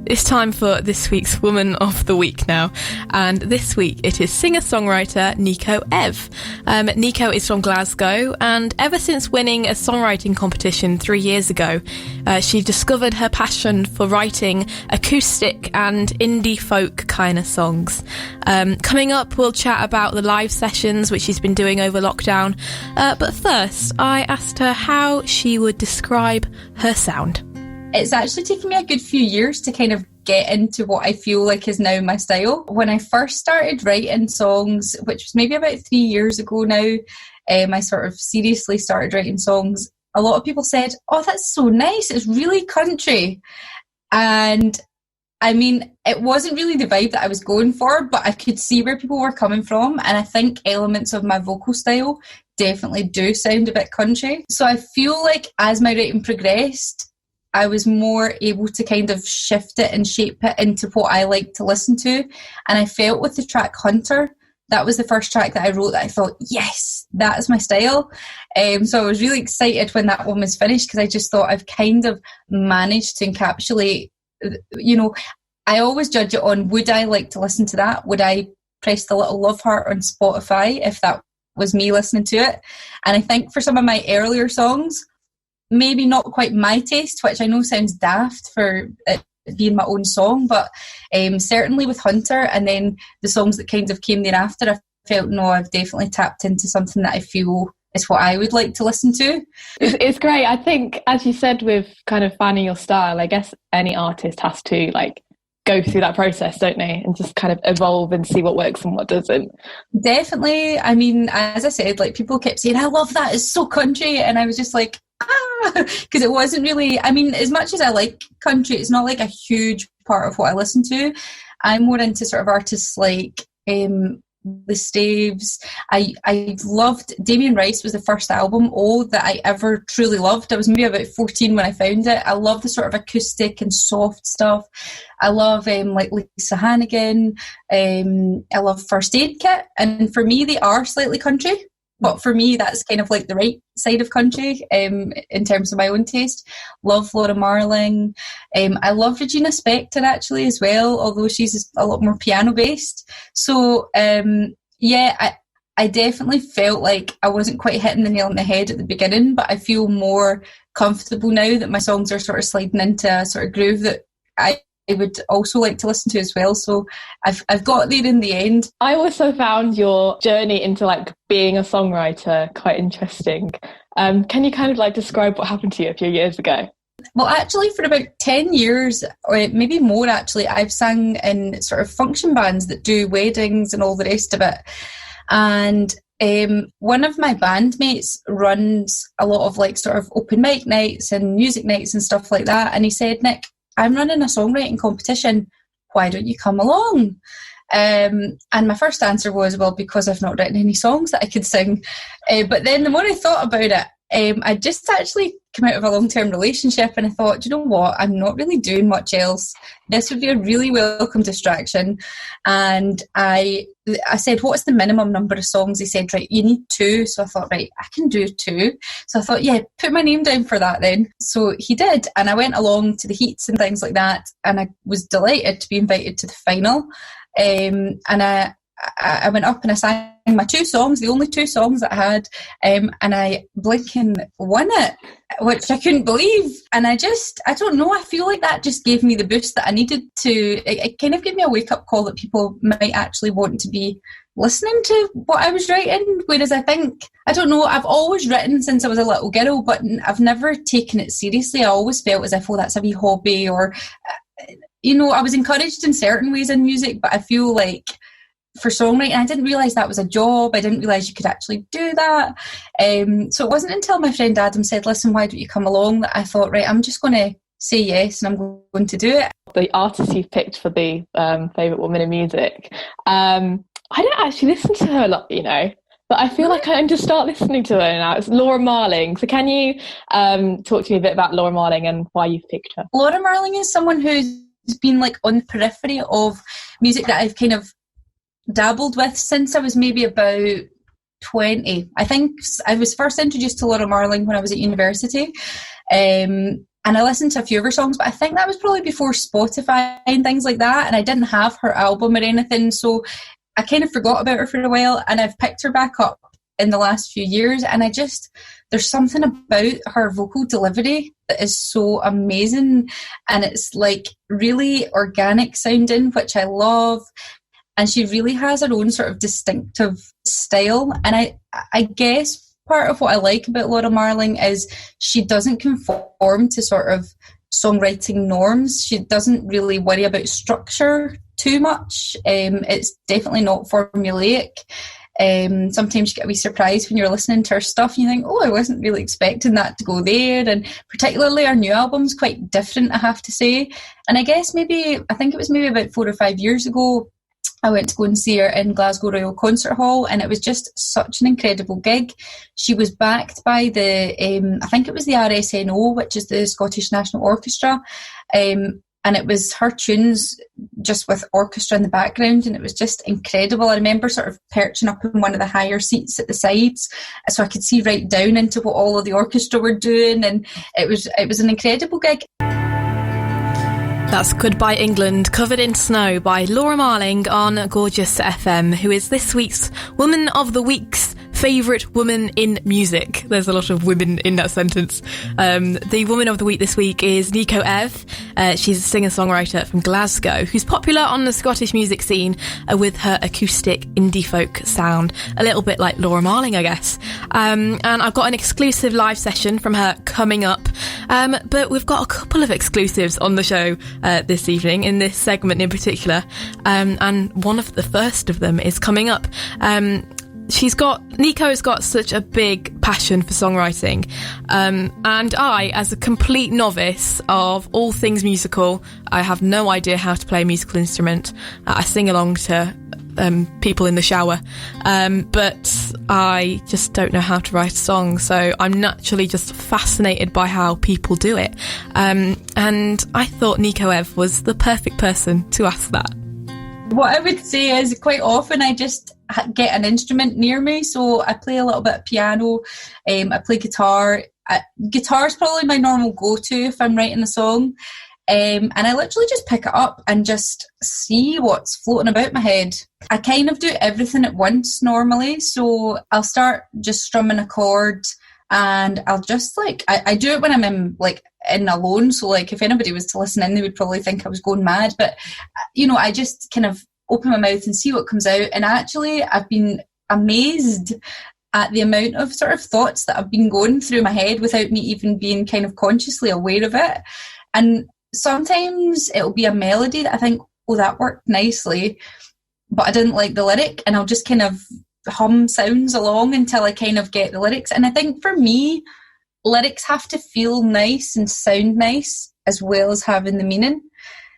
It's time for this week's Woman of the Week now, and this week it is singer-songwriter Nico Ev. Nico is from Glasgow, and ever since winning a songwriting competition 3 years ago, she discovered her passion for writing acoustic and indie folk kind of songs. Coming up, we'll chat about the live sessions which she's been doing over lockdown, but first I asked her how she would describe her sound. It's actually taken me a good few years to kind of get into what I feel like is now my style. When I first started writing songs, which was maybe about 3 years ago now, I sort of seriously started writing songs. A lot of people said, "Oh, that's so nice, it's really country." And I mean, it wasn't really the vibe that I was going for, but I could see where people were coming from. And I think elements of my vocal style definitely do sound a bit country. So I feel like as my writing progressed, I was more able to kind of shift it and shape it into what I like to listen to. And I felt with the track Hunter, that was the first track that I wrote that I thought, yes, that is my style. So I was really excited when that one was finished, because I just thought I've kind of managed to encapsulate, you know, I always judge it on, would I like to listen to that? Would I press the little love heart on Spotify if that was me listening to it? And I think for some of my earlier songs, maybe not quite my taste, which I know sounds daft for it being my own song, but certainly with Hunter and then the songs that kind of came thereafter, I felt, no, I've definitely tapped into something that I feel is what I would like to listen to. It's great. I think, as you said, with kind of finding your style, I guess any artist has to like go through that process, don't they? And just kind of evolve and see what works and what doesn't. Definitely. I mean, as I said, like people kept saying, I love that, it's so country. And I was just like, because it wasn't really, I mean, as much as I like country, it's not like a huge part of what I listen to. I'm more into sort of artists like the Staves. I loved Damien Rice was the first album that I ever truly loved. I was maybe about 14 when I found it. I love the sort of acoustic and soft stuff. I love like Lisa Hannigan. I love First Aid Kit, and for me they are slightly country, but for me that's kind of like the right side of country in terms of my own taste. Love Laura Marling. I love Regina Spektor actually as well, although she's a lot more piano based. So yeah, I definitely felt like I wasn't quite hitting the nail on the head at the beginning, but I feel more comfortable now that my songs are sort of sliding into a sort of groove that I would also like to listen to as well. So I've got there in the end. I also found your journey into like being a songwriter quite interesting. Can you kind of like describe what happened to you a few years ago? Well, actually for about 10 years, or maybe more actually, I've sang in sort of function bands that do weddings and all the rest of it. And one of my bandmates runs a lot of like sort of open mic nights and music nights and stuff like that. And he said, Nick, I'm running a songwriting competition. Why don't you come along? And my first answer was, well, because I've not written any songs that I could sing. But then the more I thought about it, I just actually come out of a long-term relationship and I thought, do you know what? I'm not really doing much else. This would be a really welcome distraction. And I said, what's the minimum number of songs? He said, right, you need 2. So I thought, right, I can do 2. So I thought, yeah, put my name down for that then. So he did. And I went along to the heats and things like that. And I was delighted to be invited to the final. And I went up and I sang my 2 songs, the only 2 songs that I had, and I blinking won it, which I couldn't believe. And I don't know, I feel like that just gave me the boost that I needed to, it kind of gave me a wake-up call that people might actually want to be listening to what I was writing. Whereas I think, I don't know, I've always written since I was a little girl, but I've never taken it seriously. I always felt as if, oh, that's a wee hobby, or, you know, I was encouraged in certain ways in music, but I feel like for songwriting, I didn't realise that was a job. I didn't realise you could actually do that. So it wasn't until my friend Adam said, listen, why don't you come along, that I thought, right, I'm just going to say yes and I'm going to do it. The artist you've picked for the favourite woman in music, I don't actually listen to her a lot, you know, but I feel like I'm to start listening to her now. It's Laura Marling. So can you talk to me a bit about Laura Marling and why you've picked her? Laura Marling is someone who's been like on the periphery of music that I've kind of dabbled with since I was maybe about 20. I think I was first introduced to Laura Marling when I was at university. And I listened to a few of her songs, but I think that was probably before Spotify and things like that. And I didn't have her album or anything. So I kind of forgot about her for a while. And I've picked her back up in the last few years. And there's something about her vocal delivery that is so amazing. And it's like really organic sounding, which I love. And she really has her own sort of distinctive style. And I guess part of what I like about Laura Marling is she doesn't conform to sort of songwriting norms. She doesn't really worry about structure too much. It's definitely not formulaic. Sometimes you get a wee surprise when you're listening to her stuff and you think, oh, I wasn't really expecting that to go there. And particularly her new album's quite different, I have to say. And I think it was maybe about 4 or 5 years ago, I went to go and see her in Glasgow Royal Concert Hall, and it was just such an incredible gig. She was backed by I think it was the RSNO, which is the Scottish National Orchestra, and it was her tunes just with orchestra in the background, and it was just incredible. I remember sort of perching up in one of the higher seats at the sides so I could see right down into what all of the orchestra were doing, and it was an incredible gig. That's Goodbye England, covered in snow by Laura Marling on Gorgeous FM, who is this week's Woman of the Week's favourite woman in music. There's a lot of women in that sentence. The Woman of the Week this week is Nico Ev. She's a singer-songwriter from Glasgow who's popular on the Scottish music scene with her acoustic indie folk sound, a little bit like Laura Marling, I guess. And I've got an exclusive live session from her coming up, but we've got a couple of exclusives on the show this evening, in this segment in particular, and one of the first of them is coming up. Nico's got such a big passion for songwriting, and I, as a complete novice of all things musical, I have no idea how to play a musical instrument. I sing along to people in the shower, but I just don't know how to write a song, so I'm naturally just fascinated by how people do it, and I thought Nico Ev was the perfect person to ask that. What I would say is quite often I just get an instrument near me, so I play a little bit of piano, I play guitar. Guitar is probably my normal go-to if I'm writing a song, and I literally just pick it up and just see what's floating about my head. I kind of do everything at once normally, so I'll start just strumming a chord, and I'll just I do it when I'm in alone, so if anybody was to listen in, they would probably think I was going mad, but I just kind of open my mouth and see what comes out. And actually I've been amazed at the amount of sort of thoughts that have been going through my head without me even being kind of consciously aware of it. And sometimes it'll be a melody that I think, oh, that worked nicely, but I didn't like the lyric, and I'll just kind of hum sounds along until I kind of get the lyrics. And I think for me, lyrics have to feel nice and sound nice as well as having the meaning.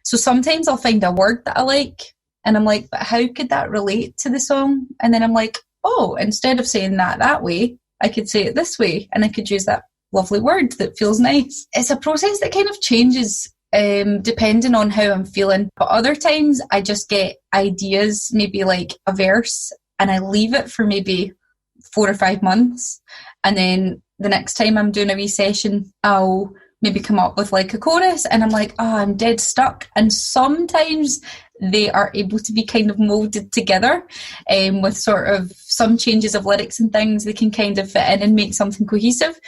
So sometimes I'll find a word that I like, and I'm like, but how could that relate to the song? And then I'm like, oh, instead of saying that way, I could say it this way, and I could use that lovely word that feels nice. It's a process that kind of changes depending on how I'm feeling. But other times I just get ideas, maybe like a verse, and I leave it for maybe 4 or 5 months. And then the next time I'm doing a wee session, I'll maybe come up with a chorus, and I'm like, oh, I'm dead stuck. And sometimes they are able to be kind of moulded together with sort of some changes of lyrics and things. They can kind of fit in and make something cohesive.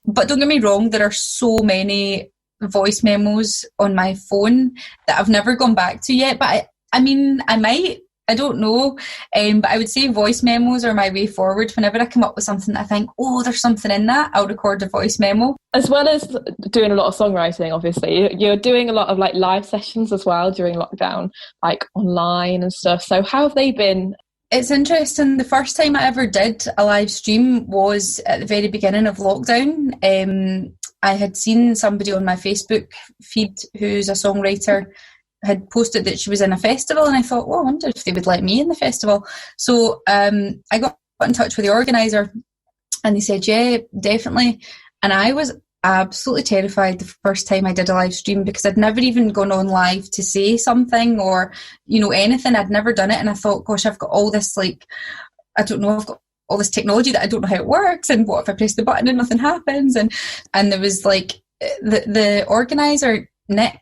But don't get me wrong, there are so many voice memos on my phone that I've never gone back to yet. But I mean, I might. I don't know, but I would say voice memos are my way forward. Whenever I come up with something that I think, oh, there's something in that, I'll record a voice memo. As well as doing a lot of songwriting, obviously, you're doing a lot of live sessions as well during lockdown, online and stuff. So how have they been? It's interesting. The first time I ever did a live stream was at the very beginning of lockdown. I had seen somebody on my Facebook feed who's a songwriter had posted that she was in a festival, and I thought, oh, I wonder if they would let me in the festival. So I got in touch with the organiser, and they said, yeah, definitely. And I was absolutely terrified the first time I did a live stream, because I'd never even gone on live to say something or anything. I'd never done it, and I thought, gosh, I've got all this I don't know, I've got all this technology that I don't know how it works, and what if I press the button and nothing happens? And there was the organizer, Nick,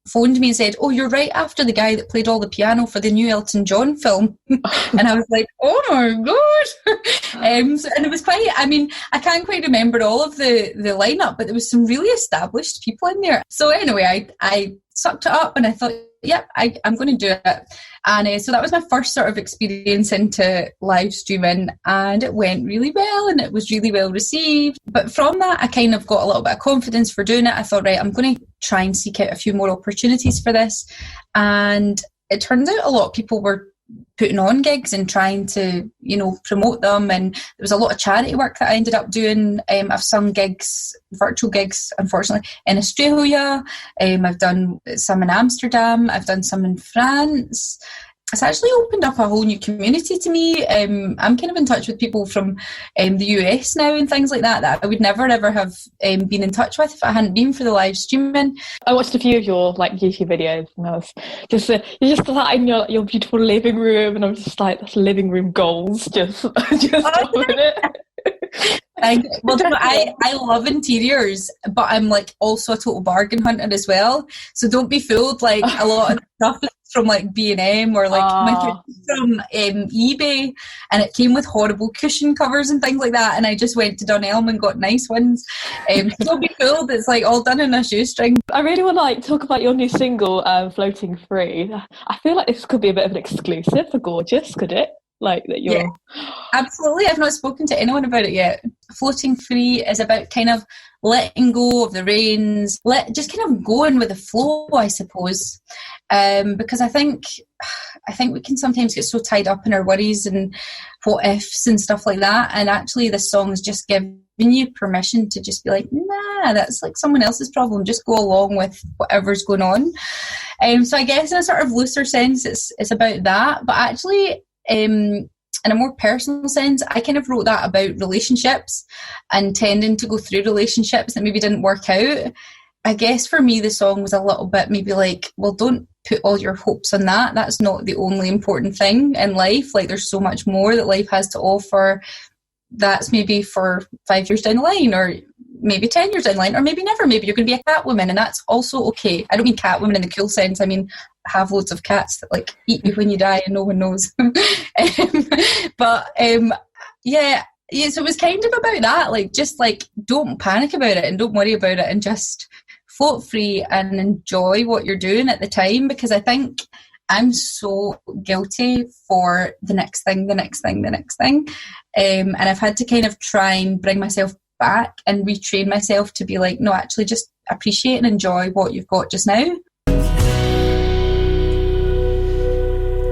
phoned me and said, "Oh, you're right after the guy that played all the piano for the new Elton John film." And I was like, "Oh my god!" And it was quite, I mean, I can't quite remember all of the lineup, but there was some really established people in there. So anyway, I sucked it up and I thought, yep, I'm going to do it. And so that was my first sort of experience into live streaming, and it went really well and it was really well received. But from that, I kind of got a little bit of confidence for doing it. I thought, right, I'm going to try and seek out a few more opportunities for this. And it turns out a lot of people were putting on gigs and trying to, promote them. And there was a lot of charity work that I ended up doing. I've sung gigs, virtual gigs, unfortunately, in Australia. I've done some in Amsterdam. I've done some in France. It's actually opened up a whole new community to me. I'm kind of in touch with people from the US now and things like that I would never ever have been in touch with if it hadn't been for the live streaming. I watched a few of your YouTube videos, and I was just you're just sat in your beautiful living room, and I'm just like, that's living room goals, just doing it. Well, I love interiors, but I'm like also a total bargain hunter as well. So don't be fooled. Like a lot of stuff is from like B&M or like my from eBay, and it came with horrible cushion covers and things like that. And I just went to Dunelm and got nice ones. So don't be fooled. It's like all done in a shoestring. I really want to talk about your new single, "Floating Free." I feel like this could be a bit of an exclusive for Gorgeous, could it? Yeah, absolutely. I've not spoken to anyone about it yet. Floating Free is about kind of letting go of the reins, just kind of going with the flow, I suppose. Because I think we can sometimes get so tied up in our worries and what ifs and stuff like that. And actually, this song is just giving you permission to just be like, nah, that's like someone else's problem. Just go along with whatever's going on. So I guess in a sort of looser sense, it's about that. But actually, in a more personal sense, I kind of wrote that about relationships and tending to go through relationships that maybe didn't work out. I guess for me, the song was a little bit maybe like, well, don't put all your hopes on that. That's not the only important thing in life. Like, there's so much more that life has to offer. That's maybe for 5 years down the line, or maybe 10 years down the line, or maybe never. Maybe you're going to be a cat woman, and that's also okay. I don't mean cat woman in the cool sense. I mean, I have loads of cats that like eat you when you die and no one knows. Yeah, so it was kind of about that. Like, just like, don't panic about it and don't worry about it, and just float free and enjoy what you're doing at the time. Because I think I'm so guilty for the next thing. And I've had to kind of try and bring myself back and retrain myself to be like, no, actually just appreciate and enjoy what you've got just now.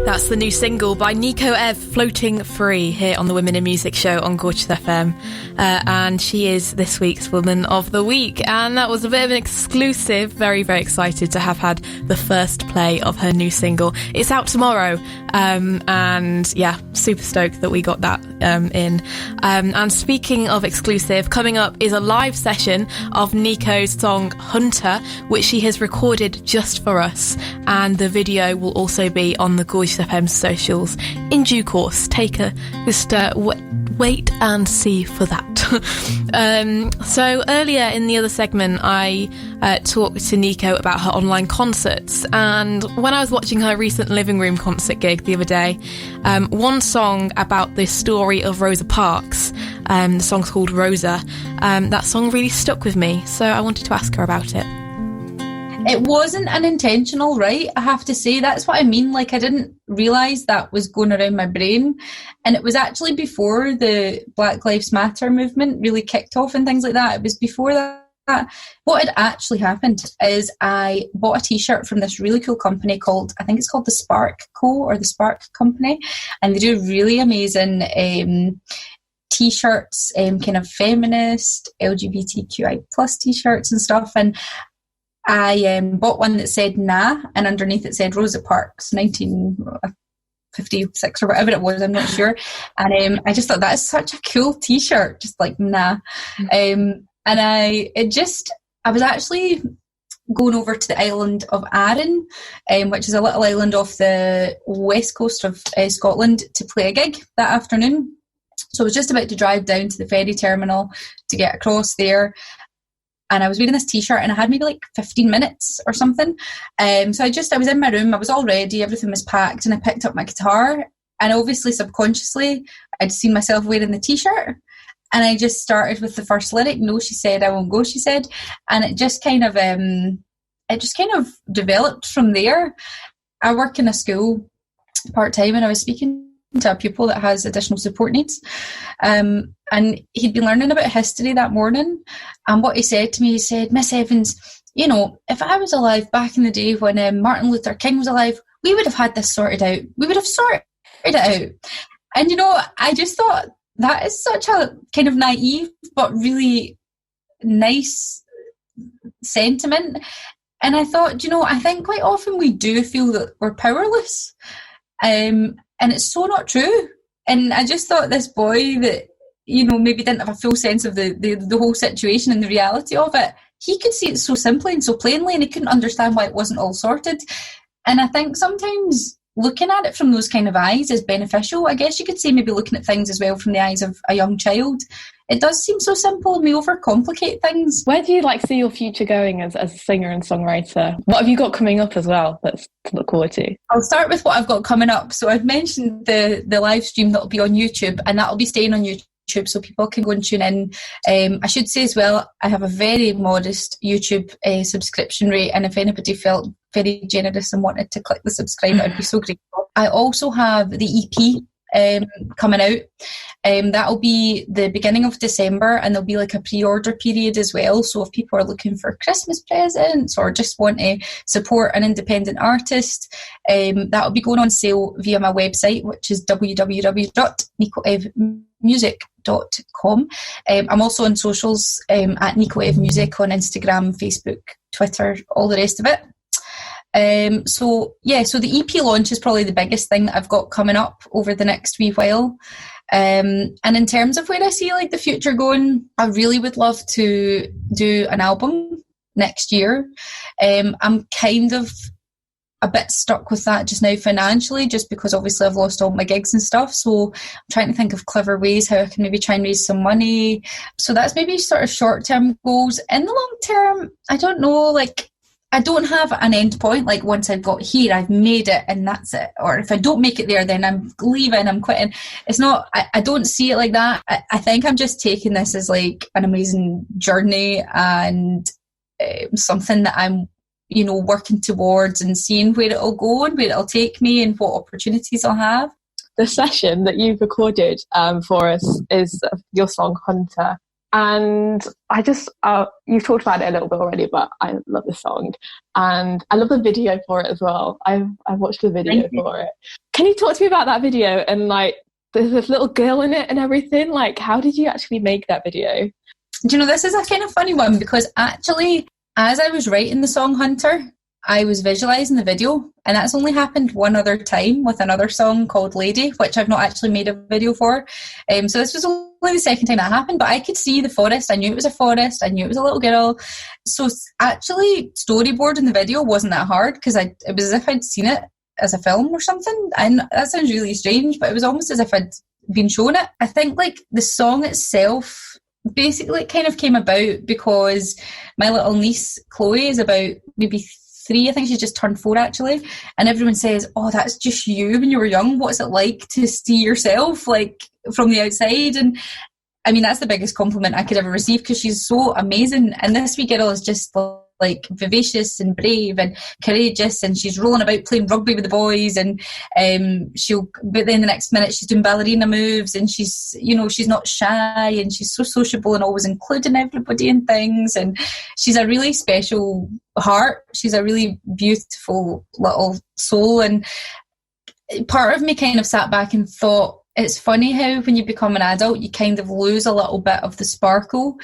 That's the new single by Nico Ev, Floating Free, here on the Women in Music show on Gorgeous FM. And she is this week's Woman of the Week. And that was a bit of an exclusive. Very, very excited to have had the first play of her new single. It's out tomorrow. And yeah, super stoked that we got that in. And speaking of exclusive, coming up is a live session of Nico's song Hunter, which she has recorded just for us. And the video will also be on the Gorgeous FM socials in due course. Wait and see for that. So earlier in the other segment, I talked to Nico about her online concerts, and when I was watching her recent living room concert gig the other day, one song about the story of Rosa Parks, the song's called Rosa, that song really stuck with me, so I wanted to ask her about it. It wasn't unintentional, right? I have to say, that's what I mean. Like, I didn't realise that was going around my brain. And it was actually before the Black Lives Matter movement really kicked off and things like that. It was before that. What had actually happened is I bought a t-shirt from this really cool company I think it's called the Spark Co. or the Spark Company. And they do really amazing t-shirts, kind of feminist, LGBTQI plus t-shirts and stuff. And I bought one that said nah, and underneath it said Rosa Parks 1956 or whatever it was, I'm not sure. And I just thought that is such a cool t-shirt, just like nah. And I was actually going over to the island of Arran, which is a little island off the west coast of Scotland, to play a gig that afternoon. So I was just about to drive down to the ferry terminal to get across there. and I was wearing this t-shirt and I had maybe like 15 minutes or something. So I was in my room, I was all ready, everything was packed, and I picked up my guitar, and obviously subconsciously I'd seen myself wearing the t-shirt, and I just started with the first lyric, "No," she said, "I won't go," she said. And it just kind of developed from there. I work in a school part-time, and I was speaking to a pupil that has additional support needs, and he'd been learning about history that morning, and what he said to me, he said, "Miss Evans, you know, if I was alive back in the day when Martin Luther King was alive, we would have had this sorted out. We would have sorted it out." And you know, I just thought that is such a kind of naive but really nice sentiment. And I thought, you know, I think quite often we do feel that we're powerless, and it's so not true. And I just thought this boy that, you know, maybe didn't have a full sense of the whole situation and the reality of it, he could see it so simply and so plainly, and he couldn't understand why it wasn't all sorted. And I think sometimes looking at it from those kind of eyes is beneficial. I guess you could say maybe looking at things as well from the eyes of a young child. It does seem so simple, and we overcomplicate things. Where do you see your future going as a singer and songwriter? What have you got coming up as well that's to look forward to? I'll start with what I've got coming up. So I've mentioned the live stream that'll be on YouTube, and that'll be staying on YouTube so people can go and tune in. I should say as well, I have a very modest YouTube subscription rate, and if anybody felt very generous and wanted to click the subscribe, I'd be so grateful. I also have the EP coming out. That'll be the beginning of December, and there'll be like a pre-order period as well. So if people are looking for Christmas presents or just want to support an independent artist, that'll be going on sale via my website, which is www.nicoevmusic.com. I'm also on socials at Nico Ev Music on Instagram, Facebook, Twitter, all the rest of it. So the EP launch is probably the biggest thing that I've got coming up over the next wee while. And in terms of where I see like the future going, I really would love to do an album next year. I'm kind of a bit stuck with that just now financially, just because obviously I've lost all my gigs and stuff. So I'm trying to think of clever ways how I can maybe try and raise some money. So that's maybe sort of short-term goals. In the long term, I don't know, like, I don't have an end point, like once I've got here, I've made it and that's it. Or if I don't make it there, then I'm leaving, I'm quitting. It's not, I don't see it like that. I think I'm just taking this as like an amazing journey and something that I'm, you know, working towards and seeing where it'll go and where it'll take me and what opportunities I'll have. The session that you've recorded for us is your song Hunter. And I just, you've talked about it a little bit already, but I love the song. And I love the video for it as well. I've watched the video for it. Can you talk to me about that video? And like, there's this little girl in it and everything. Like, how did you actually make that video? Do you know, this is a kind of funny one, because actually, as I was writing the song Hunter, I was visualising the video, and that's only happened one other time with another song called Lady, which I've not actually made a video for. So this was only the second time that happened, but I could see the forest. I knew it was a forest. I knew it was a little girl. So actually storyboarding the video wasn't that hard, because it was as if I'd seen it as a film or something. And that sounds really strange, but it was almost as if I'd been shown it. I think like the song itself, basically it kind of came about because my little niece Chloe is about maybe 3, I think she's just turned 4 actually, and everyone says, "Oh, that's just you when you were young. What's it like to see yourself like from the outside?" And I mean, that's the biggest compliment I could ever receive, because she's so amazing, and this wee girl is just like vivacious and brave and courageous, and she's rolling about playing rugby with the boys, and but then the next minute she's doing ballerina moves, and she's, you know, she's not shy, and she's so sociable and always including everybody in things, and she's a really special heart. She's a really beautiful little soul. And part of me kind of sat back and thought, it's funny how when you become an adult you kind of lose a little bit of the sparkle,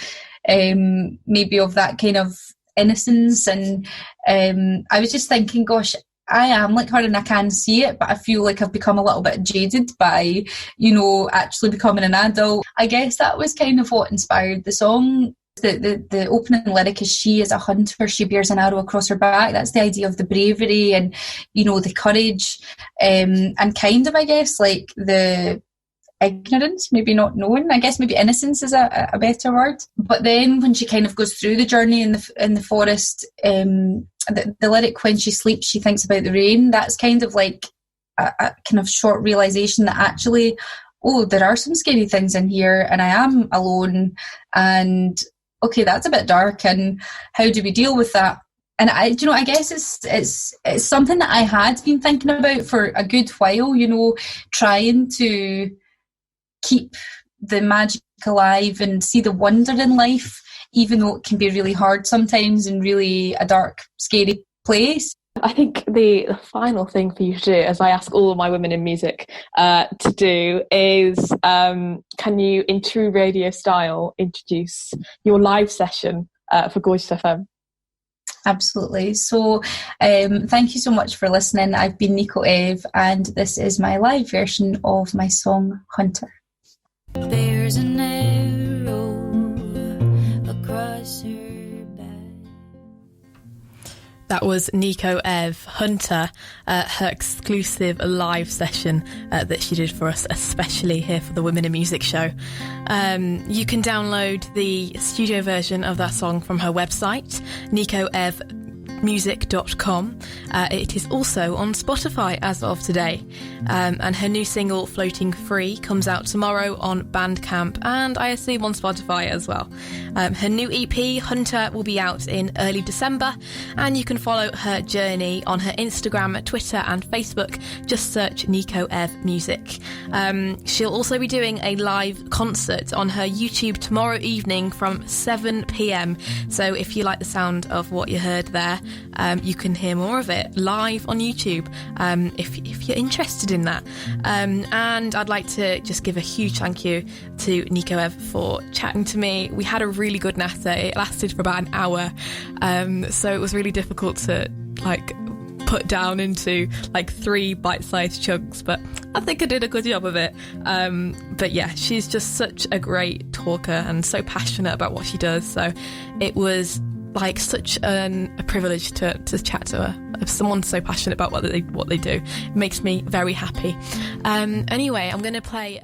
maybe of that kind of innocence. And I was just thinking, gosh, I am like her and I can see it, but I feel like I've become a little bit jaded by, you know, actually becoming an adult. I guess that was kind of what inspired the song. The opening lyric is, "She is a hunter, she bears an arrow across her back." That's the idea of the bravery and, you know, the courage, and kind of, I guess, like the ignorance, maybe not knowing. I guess maybe innocence is a better word. But then when she kind of goes through the journey in the forest, the lyric "when she sleeps, she thinks about the rain," that's kind of like a kind of short realization that actually, oh, there are some scary things in here, and I am alone, and okay, that's a bit dark, and how do we deal with that? And I guess it's something that I had been thinking about for a good while, trying to keep the magic alive and see the wonder in life, even though it can be really hard sometimes and really a dark, scary place. I think the final thing for you to do, as I ask all of my women in music to do, is can you, in true radio style, introduce your live session for Gorgeous FM? Absolutely. So thank you so much for listening. I've been Nico Ev, and this is my live version of my song Hunter. There's an arrow across her back. That was Nico Ev, Hunter, her exclusive live session that she did for us, especially here for the Women in Music show. You can download the studio version of that song from her website, nicoevmusic.com. It is also on Spotify as of today. And her new single, Floating Free, comes out tomorrow on Bandcamp and I assume on Spotify as well. Her new EP, Hunter, will be out in early December, and you can follow her journey on her Instagram, Twitter and Facebook. Just search Nico Ev Music. She'll also be doing a live concert on her YouTube tomorrow evening from 7 p.m. So if you like the sound of what you heard there, you can hear more of it live on YouTube if you're interested in that. And I'd like to just give a huge thank you to Nico Ev for chatting to me. We had a really good natter. It lasted for about an hour, so it was really difficult to put down into 3 bite-sized chunks, but I think I did a good job of it. But yeah, she's just such a great talker and so passionate about what she does, so it was such a privilege to chat to her. If someone's so passionate about what they do, it makes me very happy. Anyway, I'm going to play